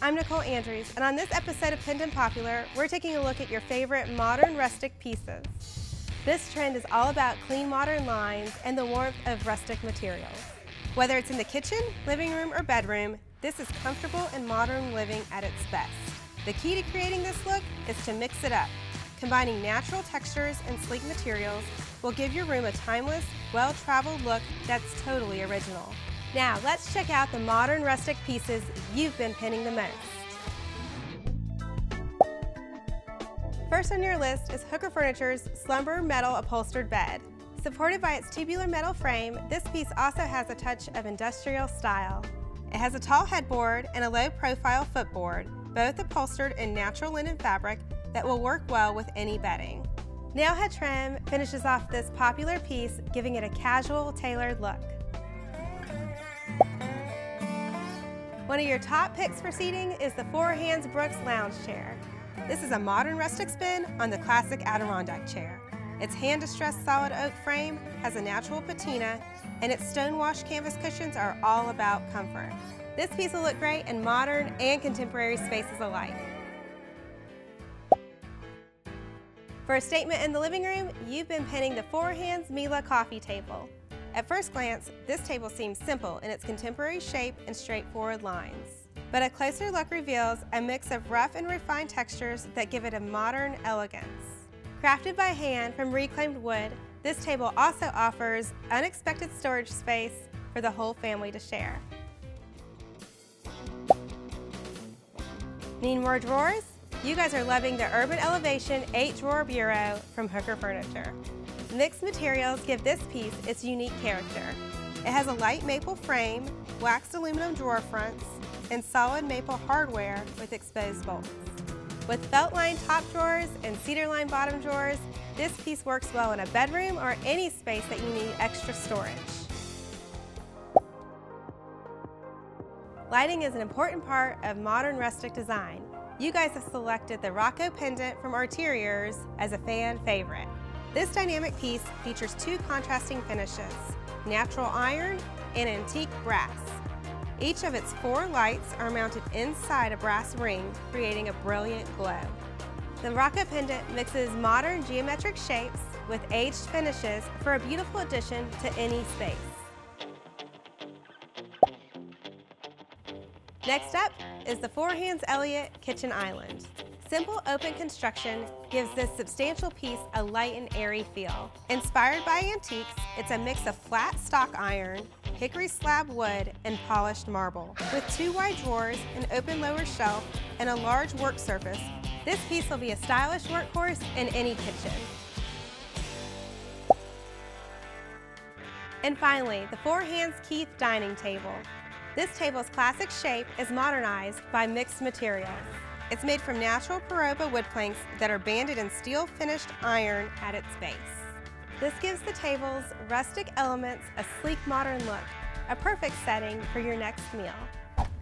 I'm Nicole Andrews, and on this episode of Pendant Popular, we're taking a look at your favorite modern rustic pieces. This trend is all about clean modern lines and the warmth of rustic materials. Whether it's in the kitchen, living room, or bedroom, this is comfortable and modern living at its best. The key to creating this look is to mix it up. Combining natural textures and sleek materials will give your room a timeless, well-traveled look that's totally original. Now, let's check out the modern rustic pieces you've been pinning the most. First on your list is Hooker Furniture's Slumber Metal Upholstered Bed. Supported by its tubular metal frame, this piece also has a touch of industrial style. It has a tall headboard and a low-profile footboard, both upholstered in natural linen fabric that will work well with any bedding. Nailhead trim finishes off this popular piece, giving it a casual, tailored look. One of your top picks for seating is the Four Hands Brooks Lounge Chair. This is a modern rustic spin on the classic Adirondack chair. Its hand-distressed solid oak frame has a natural patina, and its stone-washed canvas cushions are all about comfort. This piece will look great in modern and contemporary spaces alike. For a statement in the living room, you've been pinning the Four Hands Mila coffee table. At first glance, this table seems simple in its contemporary shape and straightforward lines. But a closer look reveals a mix of rough and refined textures that give it a modern elegance. Crafted by hand from reclaimed wood, this table also offers unexpected storage space for the whole family to share. Need more drawers? You guys are loving the Urban Elevation 8-drawer bureau from Hooker Furniture. Mixed materials give this piece its unique character. It has a light maple frame, waxed aluminum drawer fronts, and solid maple hardware with exposed bolts. With felt-lined top drawers and cedar-lined bottom drawers, this piece works well in a bedroom or any space that you need extra storage. Lighting is an important part of modern rustic design. You guys have selected the Rocco pendant from Arteriors as a fan favorite. This dynamic piece features two contrasting finishes, natural iron and antique brass. Each of its 4 lights are mounted inside a brass ring, creating a brilliant glow. The Rocco pendant mixes modern geometric shapes with aged finishes for a beautiful addition to any space. Next up is the Four Hands Elliott Kitchen Island. Simple open construction gives this substantial piece a light and airy feel. Inspired by antiques, it's a mix of flat stock iron, hickory slab wood, and polished marble. With 2 wide drawers, an open lower shelf, and a large work surface, this piece will be a stylish workhorse in any kitchen. And finally, the Four Hands Keith Dining Table. This table's classic shape is modernized by mixed materials. It's made from natural Peroba wood planks that are banded in steel-finished iron at its base. This gives the table's rustic elements a sleek modern look, a perfect setting for your next meal.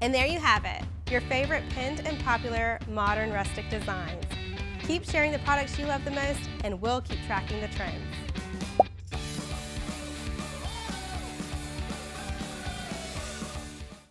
And there you have it, your favorite pinned and popular modern rustic designs. Keep sharing the products you love the most, and we'll keep tracking the trends.